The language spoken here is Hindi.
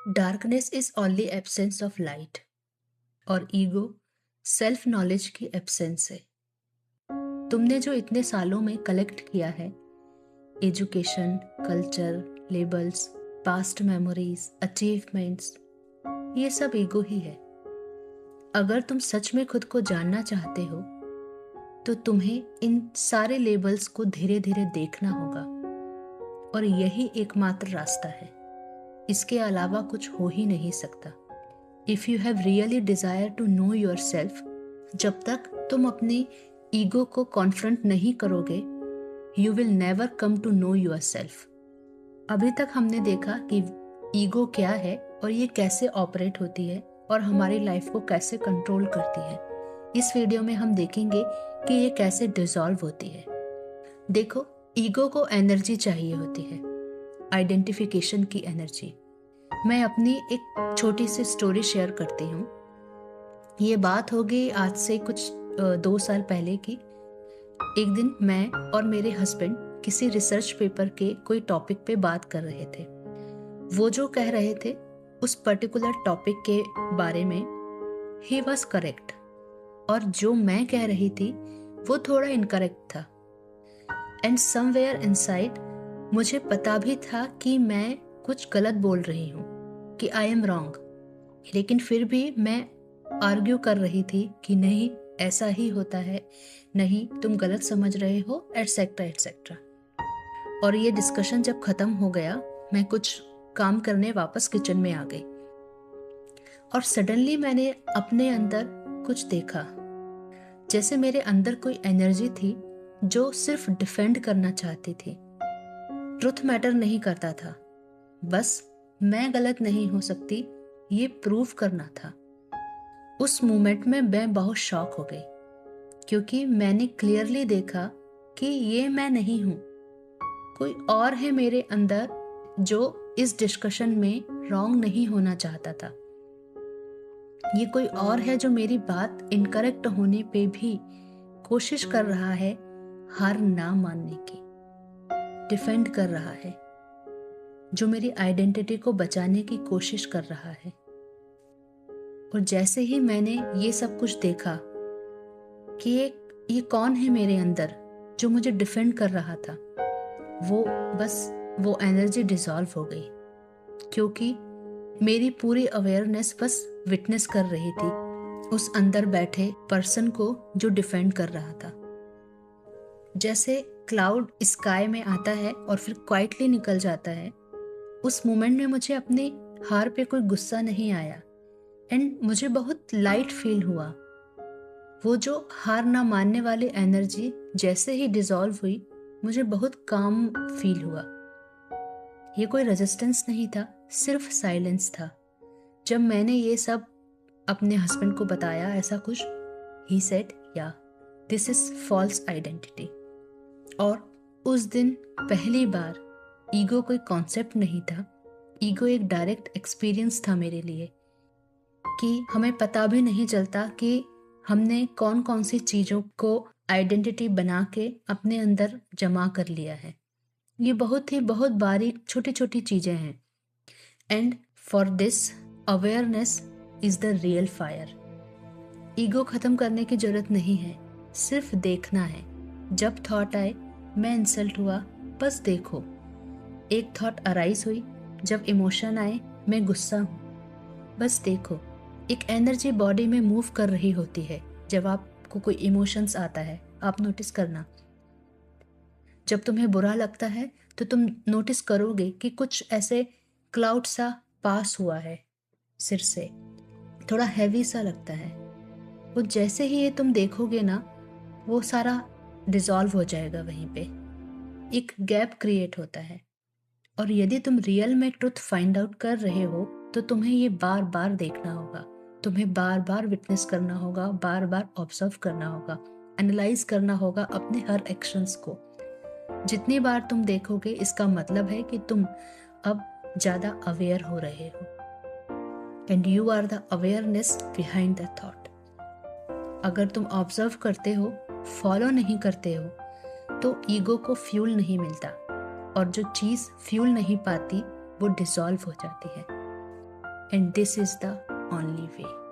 Darkness is only absence of light और ईगो सेल्फ नॉलेज की एब्सेंस है। तुमने जो इतने सालों में कलेक्ट किया है, education, culture, labels, past memories, achievements, ये सब ईगो ही है। अगर तुम सच में खुद को जानना चाहते हो तो तुम्हें इन सारे लेबल्स को धीरे धीरे देखना होगा और यही एकमात्र रास्ता है। इसके अलावा कुछ हो ही नहीं सकता। If you have really desire to know yourself, जब तक तुम अपनी ईगो को कॉन्फ्रंट नहीं करोगे, you will never come to know yourself. अभी तक हमने देखा कि ईगो क्या है और ये कैसे ऑपरेट होती है और हमारी लाइफ को कैसे कंट्रोल करती है। इस वीडियो में हम देखेंगे कि ये कैसे डिसॉल्व होती है। देखो, ईगो को एनर्जी चाहिए होती है, आइडेंटिफिकेशन की एनर्जी। मैं अपनी एक छोटी सी स्टोरी शेयर करती हूँ। ये बात होगी आज से कुछ 2 साल पहले की। एक दिन मैं और मेरे हस्बैंड किसी रिसर्च पेपर के कोई टॉपिक पे बात कर रहे थे। वो जो कह रहे थे उस पर्टिकुलर टॉपिक के बारे में ही वॉज करेक्ट, और जो मैं कह रही थी वो थोड़ा इनकरेक्ट था। एंड समवेयर इनसाइड मुझे पता भी था कि मैं कुछ गलत बोल रही हूँ, कि आई एम रॉन्ग, लेकिन फिर भी मैं आर्ग्यू कर रही थी कि नहीं, ऐसा ही होता है, नहीं तुम गलत समझ रहे हो, एटसेट्रा एटसेट्रा। और ये डिस्कशन जब खत्म हो गया, मैं कुछ काम करने वापस किचन में आ गई और सडनली मैंने अपने अंदर कुछ देखा। जैसे मेरे अंदर कोई एनर्जी थी जो सिर्फ डिफेंड करना चाहती थी। ट्रुथ मैटर नहीं करता था, बस मैं गलत नहीं हो सकती ये प्रूव करना था। उस मोमेंट में मैं बहुत शॉक हो गई, क्योंकि मैंने क्लियरली देखा कि ये मैं नहीं हूँ, कोई और है मेरे अंदर जो इस डिस्कशन में रॉन्ग नहीं होना चाहता था। ये कोई और है जो मेरी बात इनकरेक्ट होने पे भी कोशिश कर रहा है हार ना मानने की, डिफेंड कर रहा है, जो मेरी आइडेंटिटी को बचाने की कोशिश कर रहा है। और जैसे ही मैंने ये सब कुछ देखा कि ये कौन है मेरे अंदर जो मुझे डिफेंड कर रहा था, वो एनर्जी डिसॉल्व हो गई, क्योंकि मेरी पूरी अवेयरनेस बस विटनेस कर रही थी उस अंदर बैठे पर्सन को जो डिफेंड कर रहा था। जैसे क्लाउड स्काई में आता है और फिर क्वाइटली निकल जाता है, उस मोमेंट में मुझे अपनी हार पे कोई गुस्सा नहीं आया एंड मुझे बहुत लाइट फील हुआ। वो जो हार ना मानने वाली एनर्जी जैसे ही डिसॉल्व हुई, मुझे बहुत काम फील हुआ। ये कोई रेजिस्टेंस नहीं था, सिर्फ साइलेंस था। जब मैंने ये सब अपने हस्बैंड को बताया ऐसा कुछ, ही सेड या दिस इज फॉल्स आइडेंटिटी। और उस दिन पहली बार ईगो कोई कॉन्सेप्ट नहीं था, ईगो एक डायरेक्ट एक्सपीरियंस था मेरे लिए, कि हमें पता भी नहीं चलता कि हमने कौन कौन सी चीज़ों को आइडेंटिटी बना के अपने अंदर जमा कर लिया है। ये बहुत बारीक छोटी छोटी चीज़ें हैं। And for this awareness is the real fire. Ego खत्म करने की जरूरत नहीं है, सिर्फ देखना है। जब थॉट आए मैं इंसल्ट हुआ, बस देखो। एक थॉट अराइज हुई, जब इमोशन आए मैं गुस्सा हूँ, बस देखो। एक एनर्जी बॉडी में मूव कर रही होती है जब आपको कोई इमोशंस आता है। आप नोटिस करना, जब तुम्हें बुरा लगता है तो तुम नोटिस करोगे कि कुछ ऐसे क्लाउड सा पास हुआ है सिर से, थोड़ा हैवी सा लगता है। वो जैसे ही ये तुम देखोगे ना, वो सारा डिसॉल्व हो जाएगा वहीं पे, एक गैप क्रिएट होता है। और यदि तुम रियल में ट्रुथ फाइंड आउट कर रहे हो तो तुम्हें ये बार बार देखना होगा, तुम्हें बार बार विटनेस करना होगा, बार बार ऑब्जर्व करना होगा, एनालाइज करना होगा अपने हर एक्शंस को। जितनी बार तुम देखोगे, इसका मतलब है कि तुम अब ज्यादा अवेयर हो रहे हो and you are the awareness behind the thought. अगर तुम ऑब्जर्व करते हो, फॉलो नहीं करते हो, तो ईगो को फ्यूल नहीं मिलता, और जो चीज फ्यूल नहीं पाती वो डिसॉल्व हो जाती है। And this is the only way.